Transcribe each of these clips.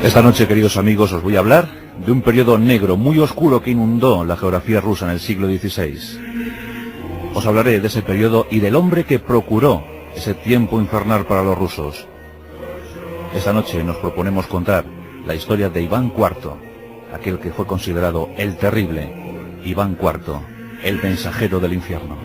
Esta noche, queridos amigos, os voy a hablar de un periodo negro muy oscuro que inundó la geografía rusa en el siglo XVI. Os hablaré de ese periodo y del hombre que procuró ese tiempo infernal para los rusos. Esta noche nos proponemos contar la historia de Iván IV, aquel que fue considerado el terrible Iván IV, el mensajero del infierno.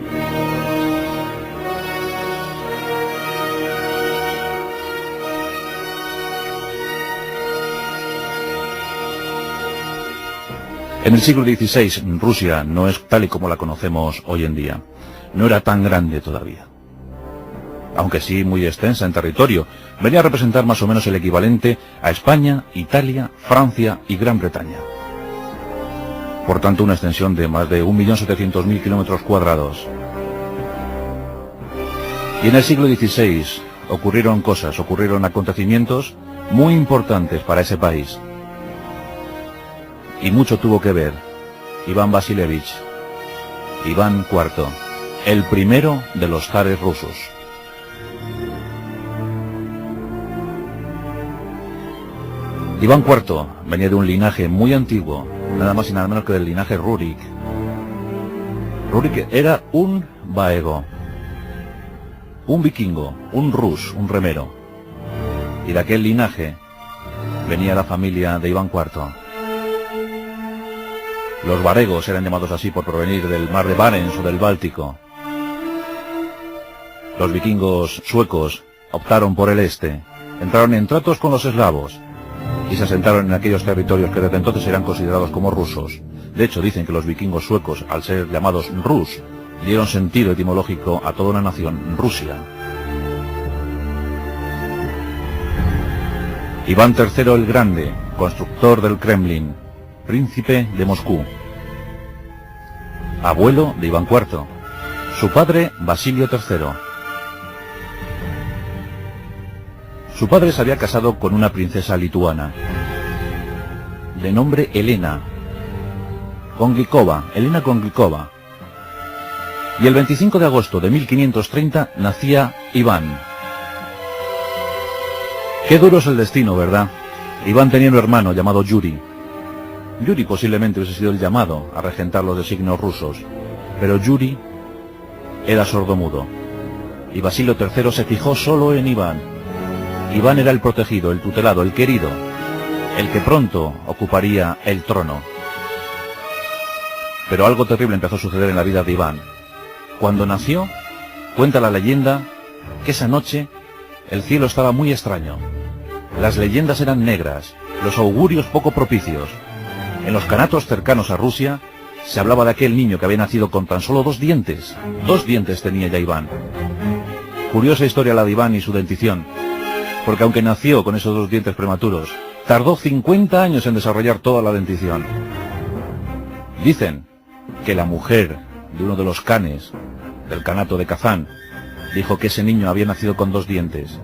En el siglo XVI, Rusia no es tal y como la conocemos hoy en día. No era tan grande todavía. Aunque sí muy extensa en territorio, venía a representar más o menos el equivalente a España, Italia, Francia y Gran Bretaña. Por tanto, una extensión de más de 1.700.000 kilómetros cuadrados. Y en el siglo XVI ocurrieron acontecimientos muy importantes para ese país. Y mucho tuvo que ver Iván Vasilievich, Iván IV, el primero de los zares rusos. Iván IV venía de un linaje muy antiguo, nada más y nada menos que del linaje Rurik. Rurik era un vaego, un vikingo, un rus, un remero. Y de aquel linaje venía la familia de Iván IV. Los varegos eran llamados así por provenir del mar de Barents o del Báltico. Los vikingos suecos optaron por el este, entraron en tratos con los eslavos y se asentaron en aquellos territorios que desde entonces eran considerados como rusos. De hecho, dicen que los vikingos suecos, al ser llamados Rus, dieron sentido etimológico a toda una nación, Rusia. Iván III el Grande, constructor del Kremlin, príncipe de Moscú, abuelo de Iván IV, su padre Basilio III. Su padre se había casado con una princesa lituana, de nombre Elena Konglikova, y el 25 de agosto de 1530 nacía Iván. Qué duro es el destino, ¿verdad? Iván tenía un hermano llamado Yuri. Yuri posiblemente hubiese sido el llamado a regentar los designios rusos, pero Yuri era sordomudo, y Basilio III se fijó solo en Iván. Iván era el protegido, el tutelado, el querido, el que pronto ocuparía el trono. Pero algo terrible empezó a suceder en la vida de Iván. Cuando nació, cuenta la leyenda que esa noche el cielo estaba muy extraño. Las leyendas eran negras, los augurios poco propicios. En los kanatos cercanos a Rusia se hablaba de aquel niño que había nacido con tan solo 2 dientes. 2 dientes tenía ya Iván. Curiosa historia la de Iván y su dentición, porque aunque nació con esos 2 dientes prematuros, tardó 50 años en desarrollar toda la dentición. Dicen que la mujer de uno de los canes del kanato de Kazán dijo que ese niño había nacido con 2 dientes,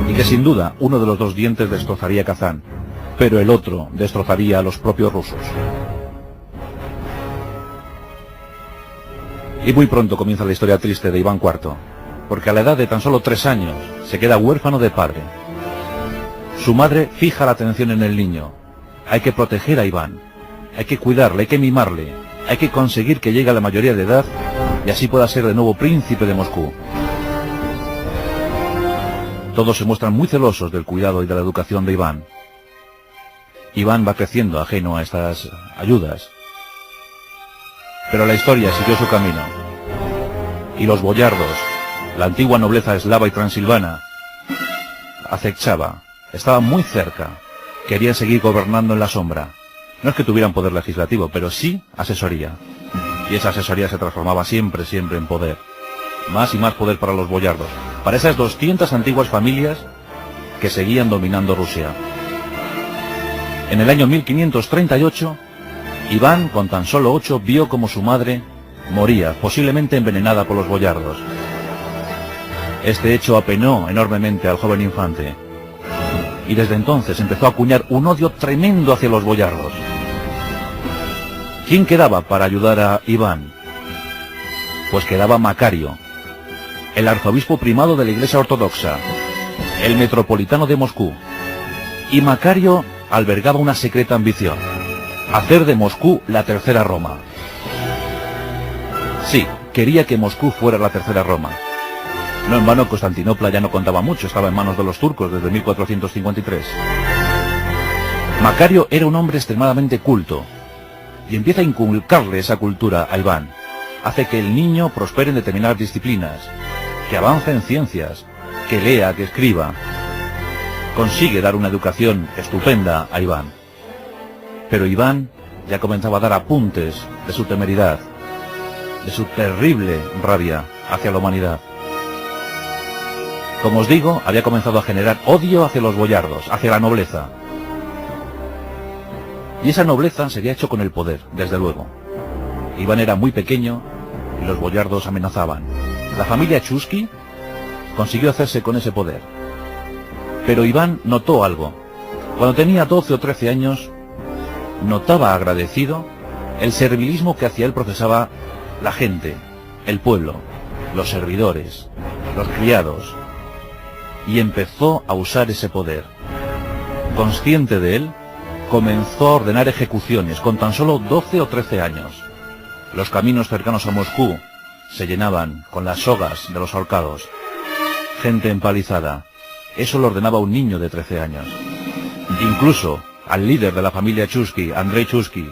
y que sin duda uno de los 2 dientes destrozaría Kazán, pero el otro destrozaría a los propios rusos. Y muy pronto comienza la historia triste de Iván IV, porque a la edad de tan solo 3 años se queda huérfano de padre. Su madre fija la atención en el niño. Hay que proteger a Iván, hay que cuidarle, hay que mimarle, hay que conseguir que llegue a la mayoría de edad y así pueda ser de nuevo príncipe de Moscú. Todos se muestran muy celosos del cuidado y de la educación de Iván. Iván va creciendo ajeno a estas ayudas. Pero la historia siguió su camino. Y los boyardos, la antigua nobleza eslava y transilvana, acechaba, estaba muy cerca, querían seguir gobernando en la sombra. No es que tuvieran poder legislativo, pero sí asesoría. Y esa asesoría se transformaba siempre en poder. Más y más poder para los boyardos, para esas 200 antiguas familias que seguían dominando Rusia. En el año 1538, Iván, con tan solo 8, vio como su madre moría, posiblemente envenenada por los boyardos. Este hecho apenó enormemente al joven infante, y desde entonces empezó a acuñar un odio tremendo hacia los boyardos. ¿Quién quedaba para ayudar a Iván? Pues quedaba Macario, el arzobispo primado de la Iglesia Ortodoxa, el metropolitano de Moscú. Y Macario albergaba una secreta ambición: hacer de Moscú la tercera Roma. Sí, quería que Moscú fuera la tercera Roma. No en vano Constantinopla ya no contaba mucho, estaba en manos de los turcos desde 1453. Macario era un hombre extremadamente culto y empieza a inculcarle esa cultura a Iván. Hace que el niño prospere en determinadas disciplinas, que avance en ciencias, que lea, que escriba. Consigue dar una educación estupenda a Iván. Pero Iván ya comenzaba a dar apuntes de su temeridad, de su terrible rabia hacia la humanidad. Como os digo, había comenzado a generar odio hacia los boyardos, hacia la nobleza. Y esa nobleza se había hecho con el poder, desde luego. Iván era muy pequeño y los boyardos amenazaban. La familia Chusky consiguió hacerse con ese poder. Pero Iván notó algo. Cuando tenía 12 o 13 años, notaba agradecido el servilismo que hacia él profesaba la gente, el pueblo, los servidores, los criados. Y empezó a usar ese poder. Consciente de él, comenzó a ordenar ejecuciones con tan solo 12 o 13 años. Los caminos cercanos a Moscú se llenaban con las sogas de los ahorcados. Gente empalizada. Eso lo ordenaba un niño de 13 años. Incluso al líder de la familia Chusky, Andrei Chusky,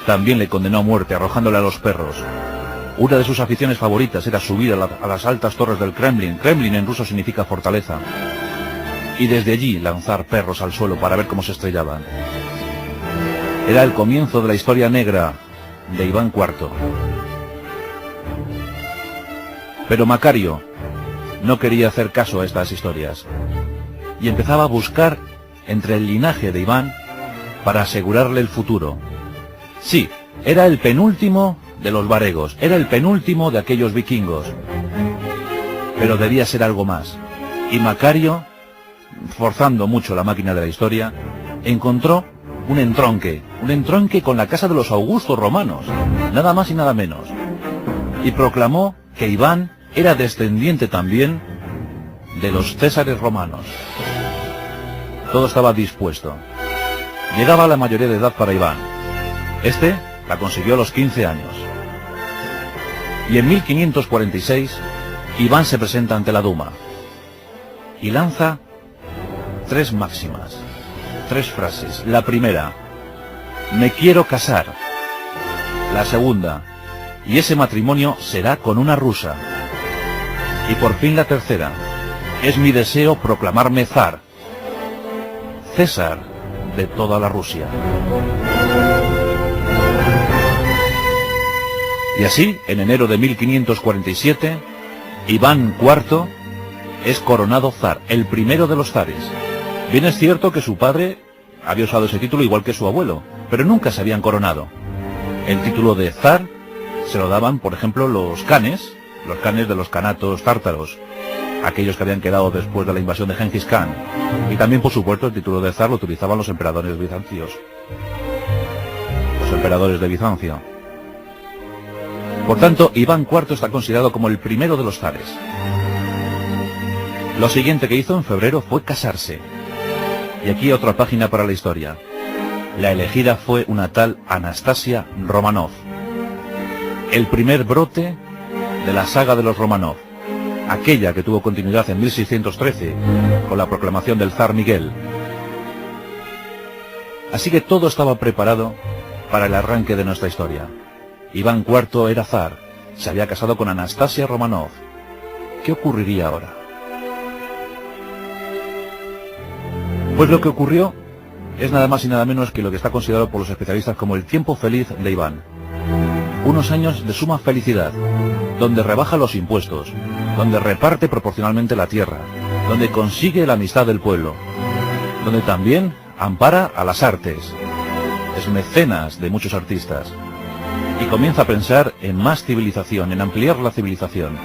también le condenó a muerte arrojándole a los perros. Una de sus aficiones favoritas era subir a las altas torres del Kremlin. Kremlin en ruso significa fortaleza. Y desde allí lanzar perros al suelo para ver cómo se estrellaban. Era el comienzo de la historia negra de Iván IV. Pero Macario no quería hacer caso a estas historias y empezaba a buscar entre el linaje de Iván para asegurarle el futuro. Sí, era el penúltimo de los varegos, era el penúltimo de aquellos vikingos, pero debía ser algo más. Y Macario, forzando mucho la máquina de la historia, encontró un entronque con la casa de los Augustos romanos, nada más y nada menos, y proclamó que Iván era descendiente también de los Césares romanos. Todo estaba dispuesto. Llegaba la mayoría de edad para Iván. Este la consiguió a los 15 años. Y en 1546, Iván se presenta ante la Duma y lanza 3 máximas, 3 frases. La primera: me quiero casar. La segunda: y ese matrimonio será con una rusa. Y por fin la tercera: es mi deseo proclamarme zar, César de toda la Rusia. Y así, en enero de 1547, Iván IV es coronado zar, el primero de los zares. Bien es cierto que su padre había usado ese título igual que su abuelo, pero nunca se habían coronado. El título de zar se lo daban, por ejemplo, los canes de los canatos tártaros, aquellos que habían quedado después de la invasión de Gengis Khan. Y también, por supuesto, el título de zar lo utilizaban los emperadores bizancios, los emperadores de Bizancio. Por tanto, Iván IV está considerado como el primero de los zares. Lo siguiente que hizo en febrero fue casarse. Y aquí otra página para la historia. La elegida fue una tal Anastasia Romanov. El primer brote de la saga de los Romanov. Aquella que tuvo continuidad en 1613 con la proclamación del zar Miguel. Así que todo estaba preparado para el arranque de nuestra historia. Iván IV era zar, se había casado con Anastasia Romanov. ¿Qué ocurriría ahora? Pues lo que ocurrió es nada más y nada menos que lo que está considerado por los especialistas como el tiempo feliz de Iván. Unos años de suma felicidad, donde rebaja los impuestos, donde reparte proporcionalmente la tierra, donde consigue la amistad del pueblo, donde también ampara a las artes, es mecenas de muchos artistas, y comienza a pensar en más civilización, en ampliar la civilización.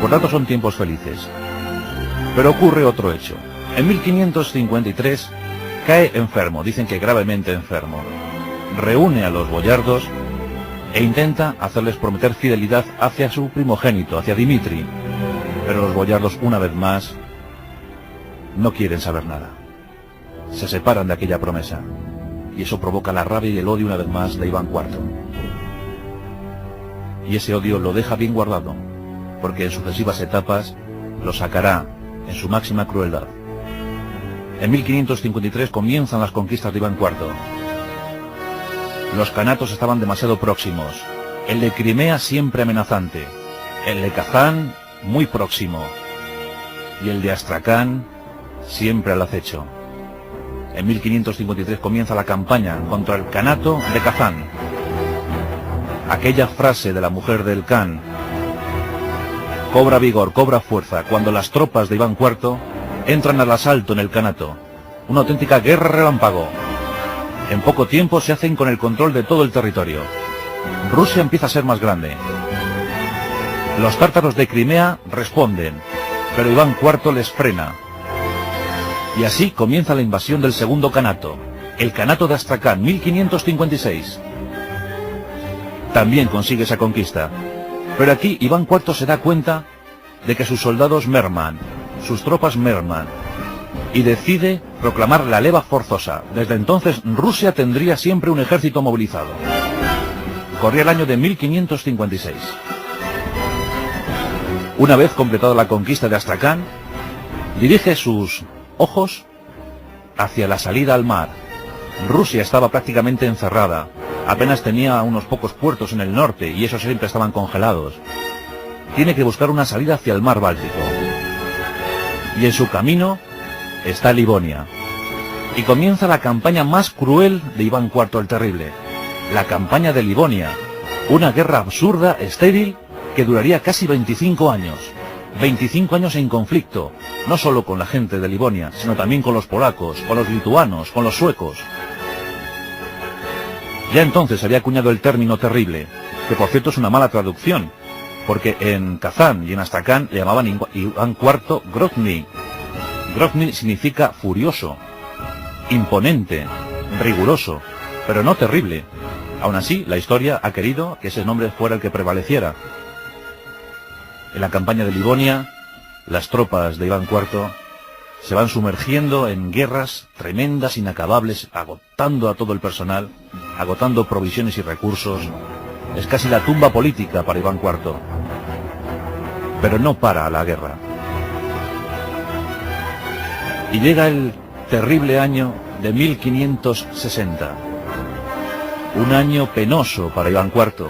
Por tanto, son tiempos felices. Pero ocurre otro hecho. En 1553 cae enfermo, dicen que gravemente enfermo. Reúne a los boyardos e intenta hacerles prometer fidelidad hacia su primogénito, hacia Dimitri. Pero los boyardos, una vez más, no quieren saber nada. se separan de aquella promesa, y eso provoca la rabia y el odio una vez más de Iván IV. Y ese odio lo deja bien guardado, porque en sucesivas etapas lo sacará en su máxima crueldad. En 1553 comienzan las conquistas de Iván IV. Los kanatos estaban demasiado próximos, el de Crimea siempre amenazante, el de Kazán muy próximo, y el de Astracán siempre al acecho. En 1553 comienza la campaña contra el Kanato de Kazán. Aquella frase de la mujer del Khan cobra vigor, cobra fuerza, cuando las tropas de Iván IV entran al asalto en el Kanato. Una auténtica guerra relámpago. En poco tiempo se hacen con el control de todo el territorio. Rusia empieza a ser más grande. Los tártaros de Crimea responden, pero Iván IV les frena. Y así comienza la invasión del segundo Kanato, el Kanato de Astracán, 1556. También consigue esa conquista, pero aquí Iván IV se da cuenta de que sus soldados merman, sus tropas merman, y decide proclamar la leva forzosa. Desde entonces Rusia tendría siempre un ejército movilizado. Corría el año de 1556. Una vez completada la conquista de Astracán, dirige sus ojos hacia la salida al mar. Rusia estaba prácticamente encerrada, apenas tenía unos pocos puertos en el norte y esos siempre estaban congelados. Tiene que buscar una salida hacia el mar Báltico. Y en su camino está Livonia. Y comienza la campaña más cruel de Iván IV el Terrible, la campaña de Livonia, una guerra absurda, estéril, que duraría casi 25 años. 25 años en conflicto, no solo con la gente de Livonia, sino también con los polacos, con los lituanos, con los suecos. Ya entonces había acuñado el término terrible, que por cierto es una mala traducción, porque en Kazán y en Astracán le llamaban Iván IV Grozny. Grozny significa furioso, imponente, riguroso, pero no terrible. Aún así, la historia ha querido que ese nombre fuera el que prevaleciera. En la campaña de Livonia, las tropas de Iván IV se van sumergiendo en guerras tremendas, inacabables, agotando a todo el personal, agotando provisiones y recursos. Es casi la tumba política para Iván IV. Pero no para la guerra. Y llega el terrible año de 1560. Un año penoso para Iván IV,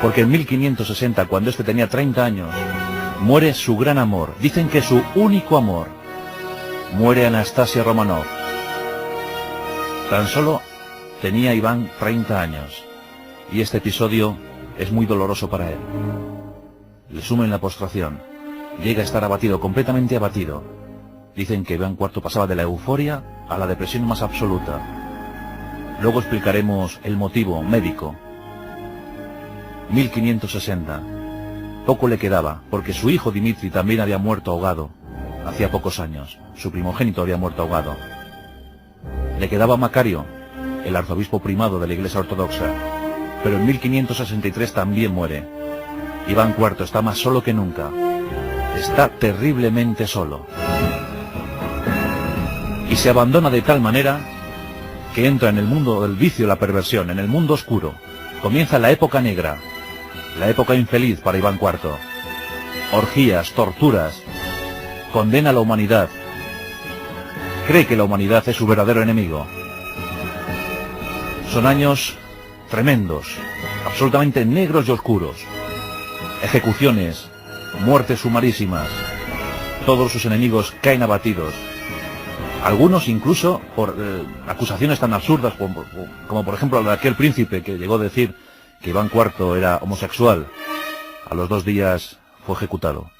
porque en 1560, cuando este tenía 30 años, muere su gran amor, dicen que su único amor. Muere Anastasia Romanov. Tan solo tenía Iván 30 años, y este episodio es muy doloroso para él. Le sume en la postración, llega a estar abatido, completamente abatido. Dicen que Iván IV pasaba de la euforia a la depresión más absoluta. Luego explicaremos el motivo médico. 1560. Poco le quedaba, porque su hijo Dimitri también había muerto ahogado. Hacía pocos años. Su primogénito había muerto ahogado. Le quedaba Macario, el arzobispo primado de la Iglesia Ortodoxa. Pero en 1563 también muere. Iván IV está más solo que nunca. Está terriblemente solo. Y se abandona de tal manera que entra en el mundo del vicio y la perversión, en el mundo oscuro. Comienza la época negra, la época infeliz para Iván IV. Orgías, torturas, condena a la humanidad. Cree que la humanidad es su verdadero enemigo. Son años tremendos, absolutamente negros y oscuros. Ejecuciones, muertes sumarísimas. Todos sus enemigos caen abatidos. Algunos incluso por acusaciones tan absurdas como por ejemplo la de aquel príncipe que llegó a decir que Iván IV era homosexual. A los 2 días fue ejecutado.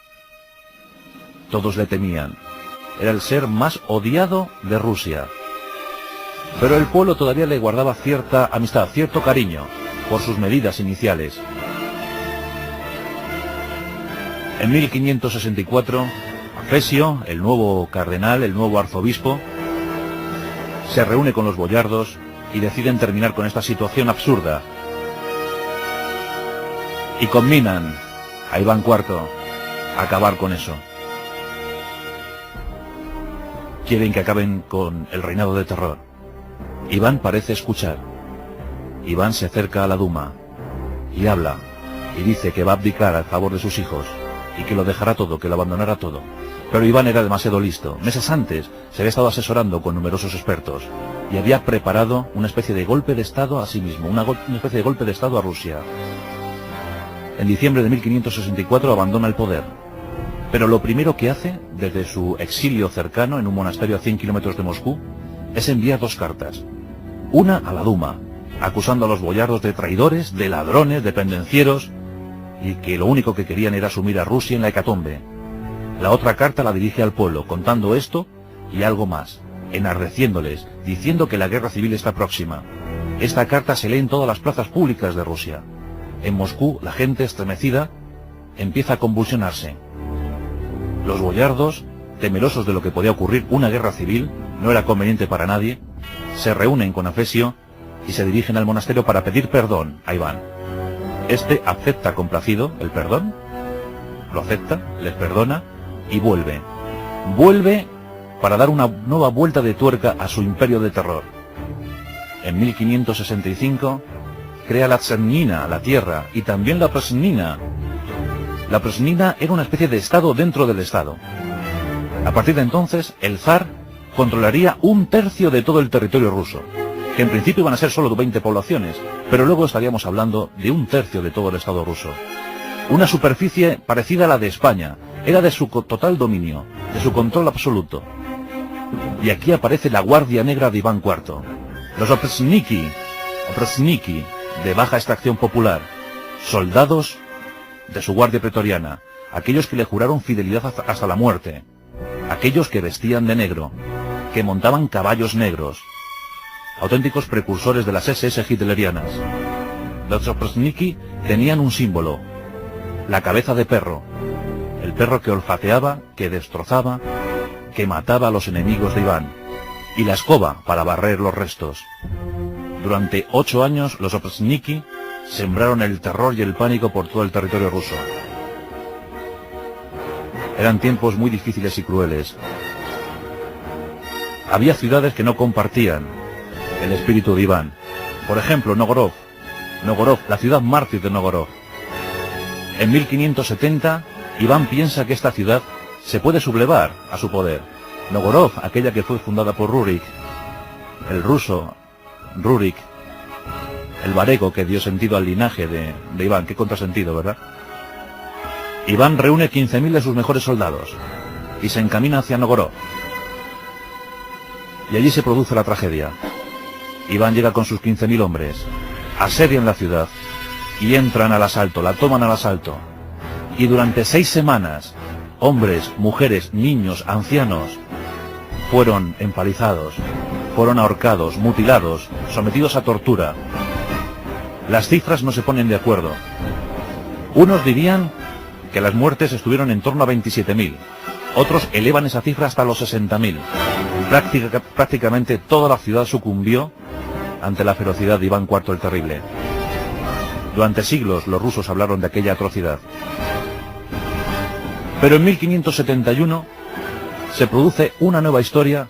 Todos le temían. Era el ser más odiado de Rusia. Pero el pueblo todavía le guardaba cierta amistad, cierto cariño, por sus medidas iniciales. En 1564, Afesio, el nuevo cardenal, el nuevo arzobispo, se reúne con los boyardos y deciden terminar con esta situación absurda. Y combinan a Iván IV a acabar con eso. quieren que acaben con el reinado de terror. Iván parece escuchar. Iván se acerca a la Duma y habla, y dice que va a abdicar a favor de sus hijos, y que lo dejará todo, que lo abandonará todo. Pero Iván era demasiado listo. Meses antes se había estado asesorando con numerosos expertos, y había preparado una especie de golpe de Estado a sí mismo, una especie de golpe de Estado a Rusia. En diciembre de 1564 abandona el poder. Pero lo primero que hace, desde su exilio cercano en un monasterio a 100 kilómetros de Moscú, es enviar 2 cartas. Una a la Duma, acusando a los boyardos de traidores, de ladrones, de pendencieros, y que lo único que querían era sumir a Rusia en la hecatombe. La otra carta la dirige al pueblo, contando esto y algo más, enardeciéndoles, diciendo que la guerra civil está próxima. Esta carta se lee en todas las plazas públicas de Rusia. En Moscú, la gente, estremecida, empieza a convulsionarse. Los boyardos, temerosos de lo que podía ocurrir, una guerra civil, no era conveniente para nadie, se reúnen con Afesio y se dirigen al monasterio para pedir perdón a Iván. Este acepta complacido el perdón, lo acepta, les perdona y vuelve. Vuelve para dar una nueva vuelta de tuerca a su imperio de terror. En 1565 crea la Tsernina, la tierra, y también la Presnina. La Presnina era una especie de estado dentro del estado. A partir de entonces, el zar controlaría 1/3 de todo el territorio ruso, que en principio iban a ser solo 20 poblaciones, pero luego estaríamos hablando de 1/3 de todo el estado ruso. Una superficie parecida a la de España, era de su total dominio, de su control absoluto. Y aquí aparece la Guardia Negra de Iván IV, los opresniki, de baja extracción popular, soldados de su guardia pretoriana, aquellos que le juraron fidelidad hasta la muerte, aquellos que vestían de negro, que montaban caballos negros, auténticos precursores de las SS hitlerianas. Los opresniki tenían un símbolo, la cabeza de perro, el perro que olfateaba, que destrozaba, que mataba a los enemigos de Iván, y la escoba para barrer los restos. Durante 8 años los opresniki sembraron el terror y el pánico por todo el territorio ruso. Eran tiempos muy difíciles y crueles. Había ciudades que no compartían el espíritu de Iván. Por ejemplo, Novgorod, la ciudad mártir de Novgorod. En 1570, Iván piensa que esta ciudad se puede sublevar a su poder. Novgorod, aquella que fue fundada por Rurik, el ruso Rurik, el varego que dio sentido al linaje de Iván. Qué contrasentido, ¿verdad? Iván reúne 15.000 de sus mejores soldados y se encamina hacia Novgorod. Y allí se produce la tragedia. Iván llega con sus 15.000 hombres, asedian la ciudad y entran al asalto, la toman al asalto. Y durante 6 semanas, hombres, mujeres, niños, ancianos, fueron empalizados, fueron ahorcados, mutilados, sometidos a tortura. Las cifras no se ponen de acuerdo. Unos dirían que las muertes estuvieron en torno a 27.000. Otros elevan esa cifra hasta los 60.000. Prácticamente toda la ciudad sucumbió ante la ferocidad de Iván IV el Terrible. Durante siglos los rusos hablaron de aquella atrocidad. Pero en 1571 se produce una nueva historia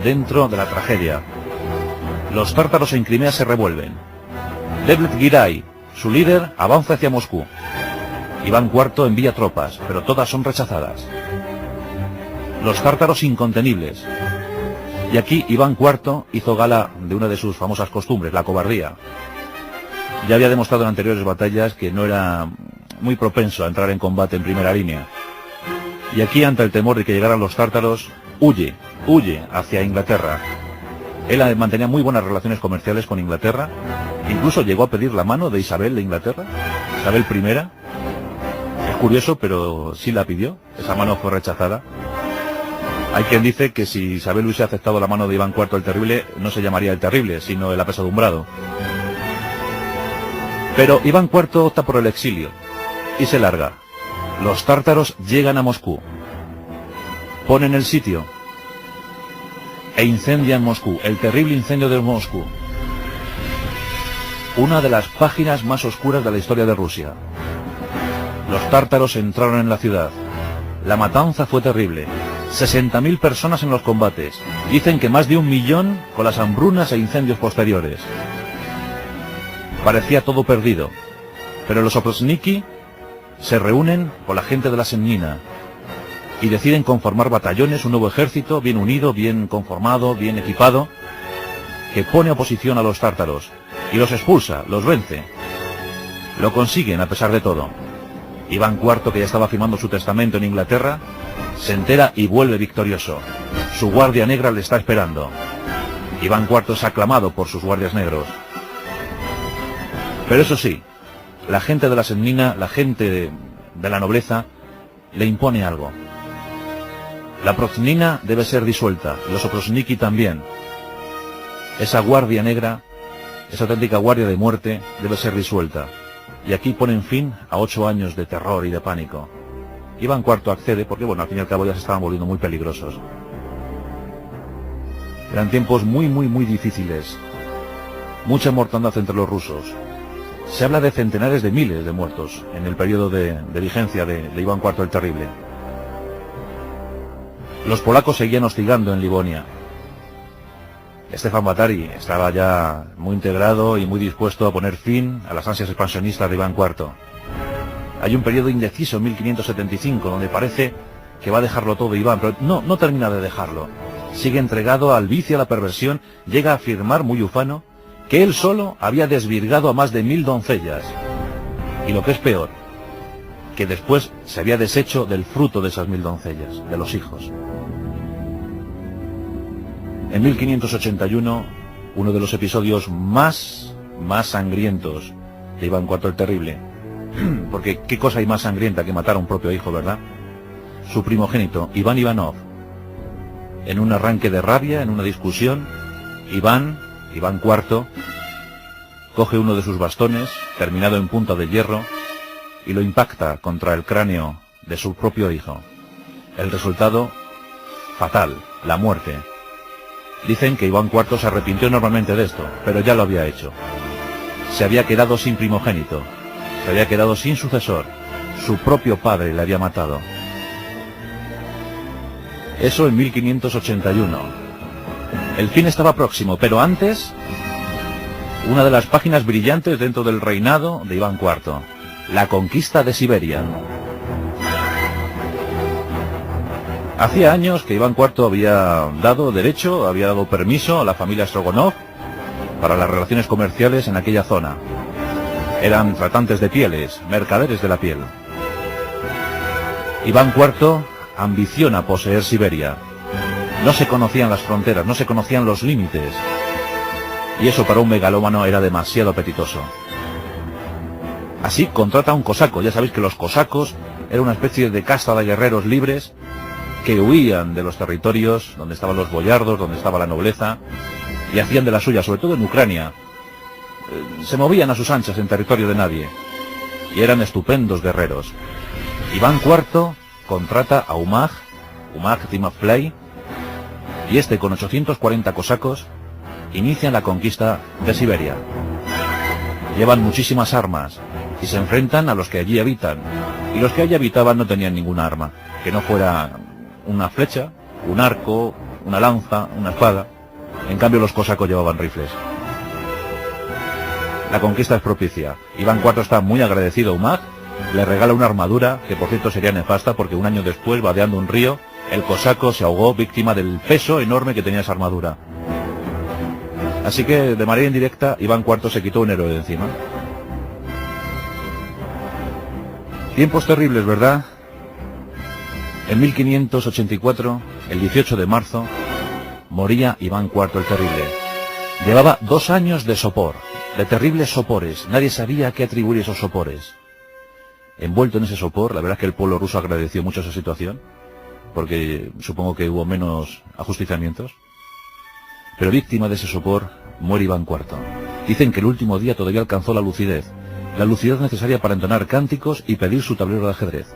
dentro de la tragedia. Los tártaros en Crimea se revuelven. Devlet Giray, su líder, avanza hacia Moscú. Iván IV envía tropas, pero todas son rechazadas. Los tártaros incontenibles. Y aquí Iván IV hizo gala de una de sus famosas costumbres, la cobardía. Ya había demostrado en anteriores batallas que no era muy propenso a entrar en combate en primera línea. Y aquí, ante el temor de que llegaran los tártaros, huye hacia Inglaterra. Él mantenía muy buenas relaciones comerciales con Inglaterra. Incluso llegó a pedir la mano de Isabel de Inglaterra, Isabel I. Es curioso, pero sí la pidió. Esa mano fue rechazada. Hay quien dice que si Isabel hubiese aceptado la mano de Iván IV el Terrible, no se llamaría el Terrible, sino el apesadumbrado. Pero Iván IV opta por el exilio y se larga. Los tártaros llegan a Moscú, ponen el sitio e incendian Moscú, el terrible incendio de Moscú. Una de las páginas más oscuras de la historia de Rusia. Los tártaros entraron en la ciudad. La matanza fue terrible. 60.000 personas en los combates. Dicen que más de 1 millón con las hambrunas e incendios posteriores. Parecía todo perdido, pero los oprosniki se reúnen con la gente de la Semnina y deciden conformar batallones, un nuevo ejército, bien unido, bien conformado, bien equipado, que pone oposición a los tártaros y los expulsa, los vence. Lo consiguen a pesar de todo. Iván IV, que ya estaba firmando su testamento en Inglaterra, se entera y vuelve victorioso. Su guardia negra le está esperando. Iván IV es aclamado por sus guardias negros. Pero eso sí, la gente de la Semnina, la gente de la nobleza, le impone algo. La Proznina debe ser disuelta, los oprosniki también. Esa guardia negra, esa auténtica guardia de muerte, debe ser disuelta. Y aquí ponen fin a 8 años de terror y de pánico. Iván IV accede porque, bueno, al fin y al cabo ya se estaban volviendo muy peligrosos. Eran tiempos muy difíciles. Mucha mortandad entre los rusos. Se habla de centenares de miles de muertos en el periodo de vigencia de Iván IV el Terrible. Los polacos seguían hostigando en Livonia. Stefan Báthory estaba ya muy integrado y muy dispuesto a poner fin a las ansias expansionistas de Iván IV. Hay un periodo indeciso en 1575 donde parece que va a dejarlo todo Iván, pero no termina de dejarlo. Sigue entregado al vicio, a la perversión, llega a afirmar, muy ufano, que él solo había desvirgado a más de 1000 doncellas. Y lo que es peor, que después se había deshecho del fruto de esas 1000 doncellas, de los hijos. En 1581, uno de los episodios más sangrientos de Iván IV el Terrible, porque qué cosa hay más sangrienta que matar a un propio hijo, ¿verdad? Su primogénito, Iván Ivanov, en un arranque de rabia, en una discusión, Iván IV, coge uno de sus bastones, terminado en punta de hierro, y lo impacta contra el cráneo de su propio hijo. El resultado, fatal, la muerte. Dicen que Iván IV se arrepintió enormemente de esto, pero ya lo había hecho. Se había quedado sin primogénito, se había quedado sin sucesor, su propio padre le había matado. Eso en 1581. El fin estaba próximo, pero antes, una de las páginas brillantes dentro del reinado de Iván IV, la conquista de Siberia. Hacía años que Iván IV había dado derecho, había dado permiso a la familia Strogonov para las relaciones comerciales en aquella zona. Eran tratantes de pieles, mercaderes de la piel. Iván IV ambiciona poseer Siberia. No se conocían las fronteras, no se conocían los límites. Y eso para un megalómano era demasiado apetitoso. Así contrata a un cosaco. Ya sabéis que los cosacos eran una especie de casta de guerreros libres que huían de los territorios donde estaban los boyardos, donde estaba la nobleza, y hacían de la suya, sobre todo en Ucrania. Se movían a sus anchas en territorio de nadie, y eran estupendos guerreros. Iván IV contrata a Umag Timofey, y este, con 840 cosacos, inician la conquista de Siberia. Llevan muchísimas armas, y se enfrentan a los que allí habitan, y los que allí habitaban no tenían ninguna arma, que no fuera una flecha, un arco, una lanza, una espada. En cambio los cosacos llevaban rifles. La conquista es propicia. Iván IV está muy agradecido a Umag, le regala una armadura, que por cierto sería nefasta porque un año después, vadeando un río, el cosaco se ahogó víctima del peso enorme que tenía esa armadura. Así que, de manera indirecta, Iván IV se quitó un héroe de encima. Tiempos terribles, ¿verdad? En 1584, el 18 de marzo, moría Iván IV el Terrible. Llevaba 2 años de sopor, de terribles sopores. Nadie sabía a qué atribuir esos sopores. Envuelto en ese sopor, la verdad es que el pueblo ruso agradeció mucho esa situación, porque supongo que hubo menos ajusticiamientos. Pero víctima de ese sopor, muere Iván IV. Dicen que el último día todavía alcanzó la lucidez necesaria para entonar cánticos y pedir su tablero de ajedrez.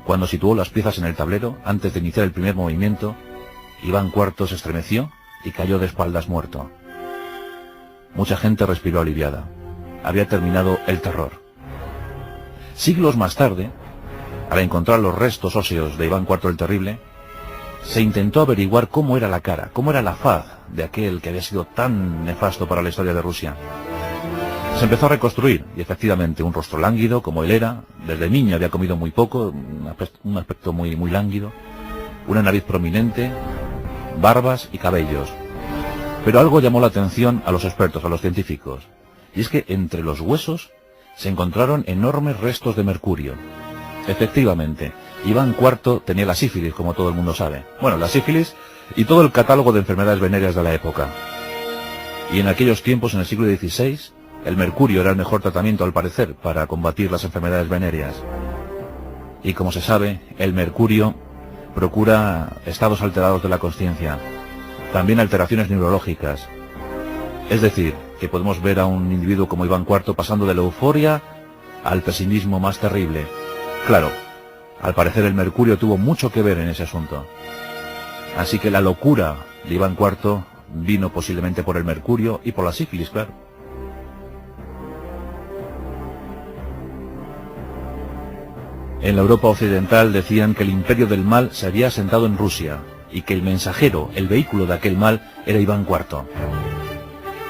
Cuando situó las piezas en el tablero, antes de iniciar el primer movimiento, Iván IV se estremeció y cayó de espaldas muerto. Mucha gente respiró aliviada. Había terminado el terror. Siglos más tarde, al encontrar los restos óseos de Iván IV el Terrible, se intentó averiguar cómo era la cara, cómo era la faz de aquel que había sido tan nefasto para la historia de Rusia. Se empezó a reconstruir, y efectivamente un rostro lánguido, como él era. Desde niño había comido muy poco, un aspecto muy lánguido, una nariz prominente, barbas y cabellos. Pero algo llamó la atención a los expertos, a los científicos, y es que entre los huesos se encontraron enormes restos de mercurio. Efectivamente, Iván IV tenía la sífilis, como todo el mundo sabe. Bueno, la sífilis y todo el catálogo de enfermedades venéreas de la época. Y en aquellos tiempos, en el siglo XVI, el mercurio era el mejor tratamiento, al parecer, para combatir las enfermedades venéreas. Y como se sabe, el mercurio procura estados alterados de la consciencia, también alteraciones neurológicas. Es decir, que podemos ver a un individuo como Iván IV pasando de la euforia al pesimismo más terrible. Claro, al parecer el mercurio tuvo mucho que ver en ese asunto. Así que la locura de Iván IV vino posiblemente por el mercurio y por la sífilis, claro. En la Europa occidental decían que el imperio del mal se había asentado en Rusia y que el mensajero, el vehículo de aquel mal, era Iván IV.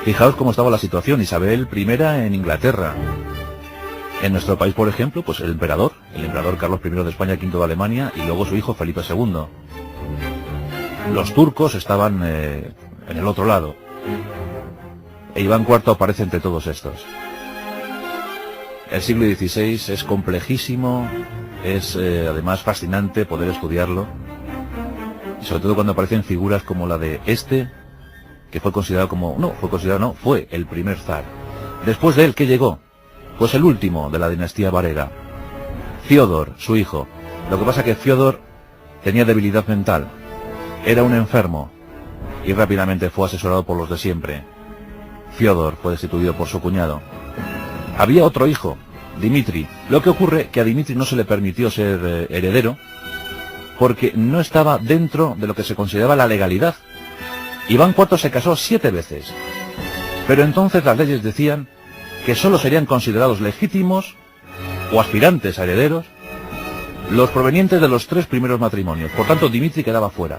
Fijaos cómo estaba la situación. Isabel I en Inglaterra. En nuestro país, por ejemplo, pues el emperador Carlos I de España, V de Alemania, y luego su hijo Felipe II. Los turcos estaban en el otro lado. E Iván IV aparece entre todos estos. El siglo XVI es complejísimo, es además fascinante poder estudiarlo, y sobre todo cuando aparecen figuras como la de este, que fue fue el primer zar. Después de él, ¿qué llegó? Pues el último de la dinastía varega, Fiódor, su hijo. Lo que pasa es que Fiódor tenía debilidad mental, era un enfermo, y rápidamente fue asesorado por los de siempre. Fiódor fue destituido por su cuñado. Había otro hijo, Dimitri. Lo que ocurre que a Dimitri no se le permitió ser heredero porque no estaba dentro de lo que se consideraba la legalidad. Iván IV se casó 7 veces, pero entonces las leyes decían que solo serían considerados legítimos o aspirantes a herederos los provenientes de los 3 primeros matrimonios. Por tanto, Dimitri quedaba fuera.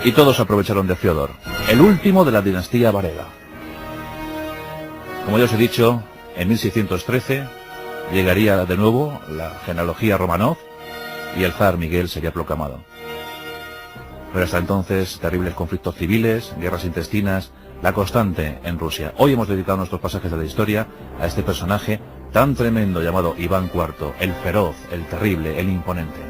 Y todos aprovecharon de Fiódor, el último de la dinastía varega. Como ya os he dicho, en 1613 llegaría de nuevo la genealogía Románov y el zar Miguel sería proclamado. Pero hasta entonces, terribles conflictos civiles, guerras intestinas, la constante en Rusia. Hoy hemos dedicado nuestros pasajes de la historia a este personaje tan tremendo llamado Iván IV, el feroz, el terrible, el imponente.